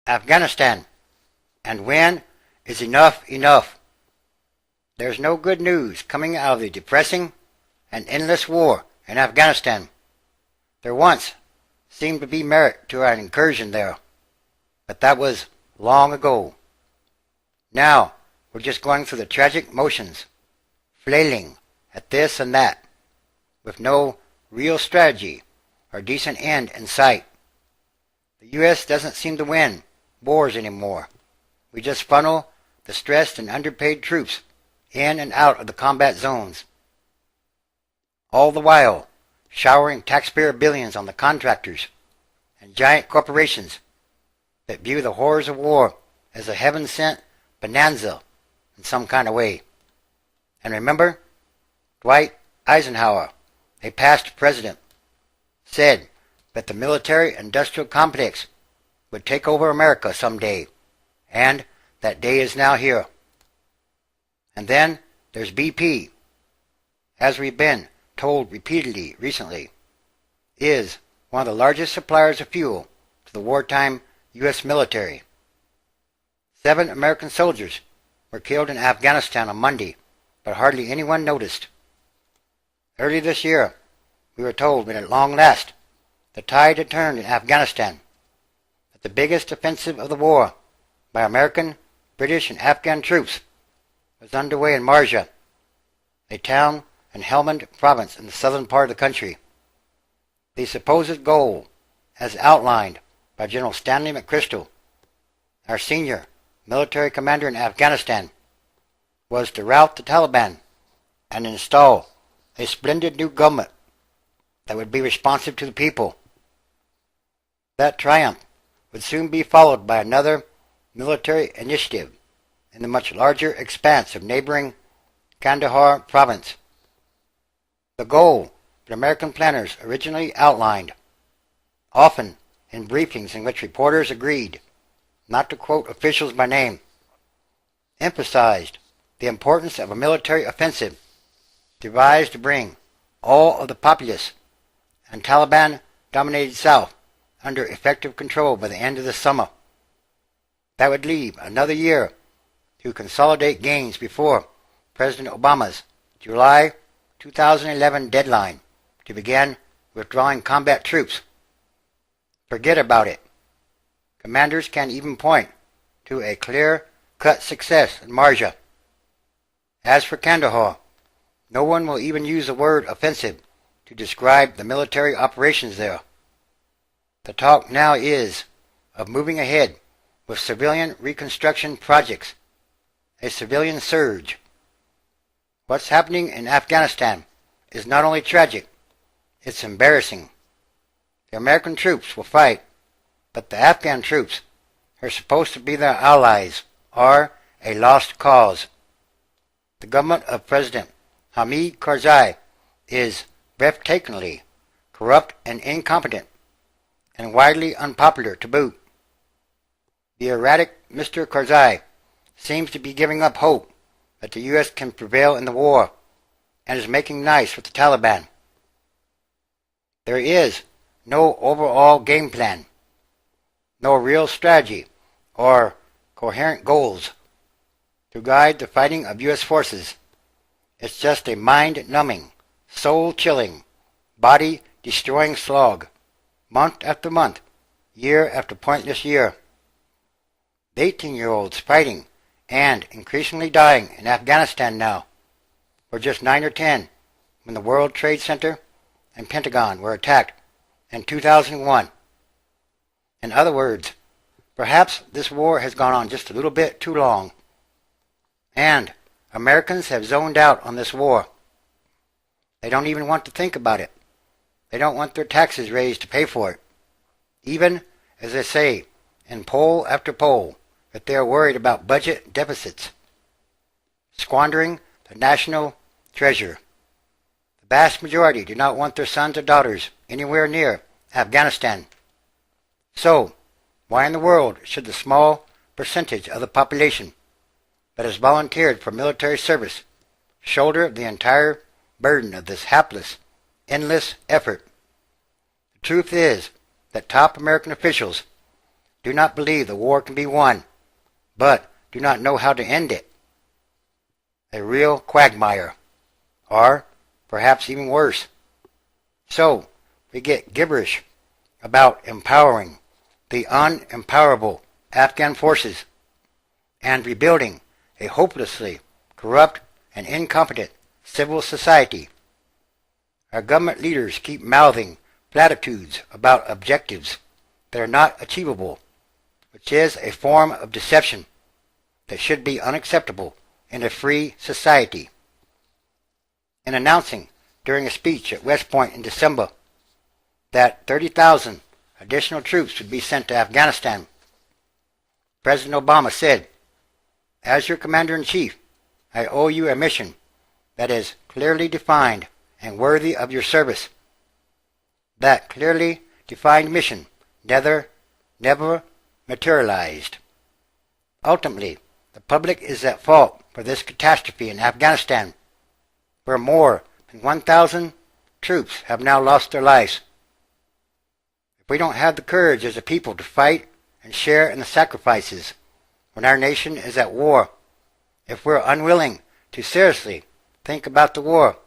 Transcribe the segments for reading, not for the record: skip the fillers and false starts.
Afghanistan. And when is enough enough? There's no good news coming out of the depressing and endless war in Afghanistan. There once seemed to be merit to our incursion there, but that was long ago. Now we're just going through the tragic motions, flailing at this and that, with no real strategy or decent end in sight. The U.S. doesn't seem to win wars anymore. We just funnel the stressed and underpaid troops in and out of the combat zones, all the while showering taxpayer billions on the contractors and giant corporations that view the horrors of war as a heaven-sent bonanza in some kind of way. And remember, Dwight Eisenhower, a past president, said that the military-industrial complex would take over America someday, and that day is now here. And then there's BP, as we've been told repeatedly recently, is one of the largest suppliers of fuel to the wartime U.S. military. 7 American soldiers were killed in Afghanistan on Monday, but hardly anyone noticed. Early this year, we were told that at long last, the tide had turned in Afghanistan, that the biggest offensive of the war by American, British, and Afghan troops was underway in Marja, a town in Helmand province in the southern part of the country. The supposed goal, as outlined by General Stanley McChrystal, our senior military commander in Afghanistan, was to rout the Taliban and install a splendid new government that would be responsive to the people. That triumph would soon be followed by another military initiative in the much larger expanse of neighboring Kandahar province. The goal that American planners originally outlined, often in briefings in which reporters agreed not to quote officials by name, emphasized the importance of a military offensive devised to bring all of the populace and Taliban-dominated South under effective control by the end of the summer. That would leave another year to consolidate gains before President Obama's July 2011 deadline to begin withdrawing combat troops. Forget about it. Commanders can't even point to a clear-cut success in Marja. As for Kandahar, no one will even use the word offensive to describe the military operations there. The talk now is of moving ahead with civilian reconstruction projects, a civilian surge. What's happening in Afghanistan is not only tragic, it's embarrassing. The American troops will fight, but the Afghan troops, who are supposed to be their allies, are a lost cause. The government of President Hamid Karzai is breathtakingly corrupt and incompetent, and widely unpopular to boot. The erratic Mr. Karzai seems to be giving up hope that the U.S. can prevail in the war, and is making nice with the Taliban. There is no overall game plan, no real strategy or coherent goals to guide the fighting of U.S. forces. It's just a mind-numbing, soul-chilling, body-destroying slog, month after month, year after pointless year. The 18-year-olds fighting and increasingly dying in Afghanistan now were just 9 or 10 when the World Trade Center and Pentagon were attacked in 2001. In other words, perhaps this war has gone on just a little bit too long, and Americans have zoned out on this war. They don't even want to think about it. They don't want their taxes raised to pay for it, even as they say in poll after poll that they are worried about budget deficits, squandering the national treasure. The vast majority do not want their sons or daughters anywhere near Afghanistan. So, why in the world should the small percentage of the population that has volunteered for military service shoulder the entire burden of this hapless, endless effort? The truth is that top American officials do not believe the war can be won, but do not know how to end it. A real quagmire, or perhaps even worse. So, we get gibberish about empowering the unempowerable Afghan forces and rebuilding a hopelessly corrupt and incompetent civil society. Our government leaders keep mouthing platitudes about objectives that are not achievable, which is a form of deception that should be unacceptable in a free society. In announcing during a speech at West Point in December that 30,000 additional troops would be sent to Afghanistan, President Obama said, "As your Commander-in-Chief, I owe you a mission that is clearly defined and worthy of your service." That clearly defined mission never materialized. Ultimately, the public is at fault for this catastrophe in Afghanistan, where more than 1,000 troops have now lost their lives. If we don't have the courage as a people to fight and share in the sacrifices when our nation is at war, if we're unwilling to seriously think about the war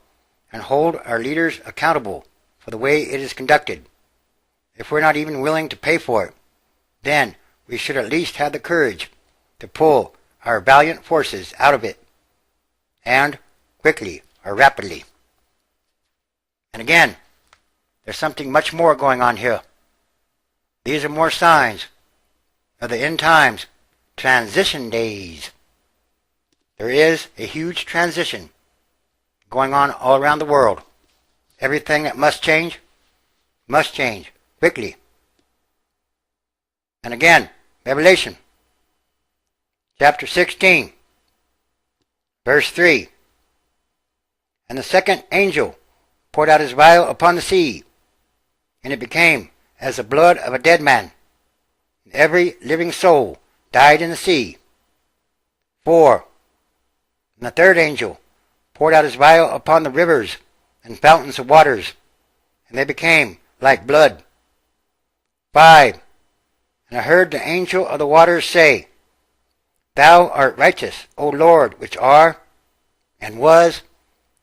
and hold our leaders accountable for the way it is conducted, if we're not even willing to pay for it, then we should at least have the courage to pull our valiant forces out of it, and quickly or rapidly. And again, there's something much more going on here. These are more signs of the end times, transition days. There is a huge transition going on all around the world. Everything that must change quickly. And again, Revelation chapter 16, verse 3. And the second angel poured out his vial upon the sea, and it became as the blood of a dead man. And every living soul died in the sea. 4. And the third angel poured out his vial upon the rivers and fountains of waters, and they became like blood. 5. And I heard the angel of the waters say, Thou art righteous, O Lord, which are, and was,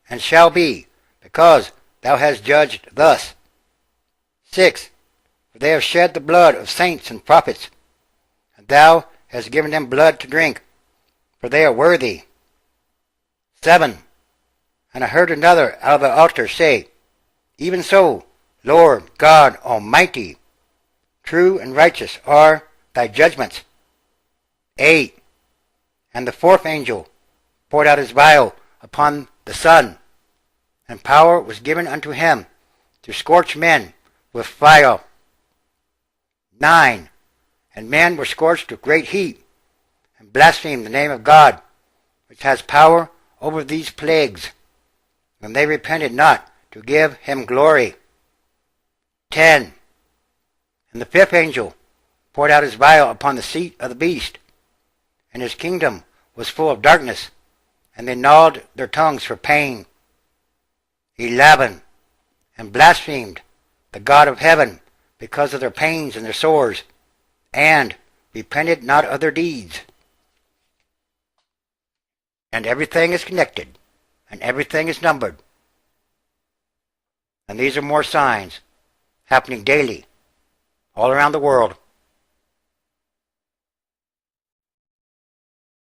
and shall be, because thou hast judged thus. 6. For they have shed the blood of saints and prophets, and thou hast given them blood to drink, for they are worthy. 7. And I heard another out of the altar say, Even so, Lord God Almighty, true and righteous are thy judgments. 8. And the fourth angel poured out his vial upon the sun, and power was given unto him to scorch men with fire. 9. And men were scorched with great heat, and blasphemed the name of God, which has power over these plagues, and they repented not to give him glory. 10. And the fifth angel poured out his vial upon the seat of the beast, and his kingdom was full of darkness, and they gnawed their tongues for pain. 11. And blasphemed the God of heaven because of their pains and their sores, and repented not of their deeds. And everything is connected, and everything is numbered. And these are more signs happening daily all around the world.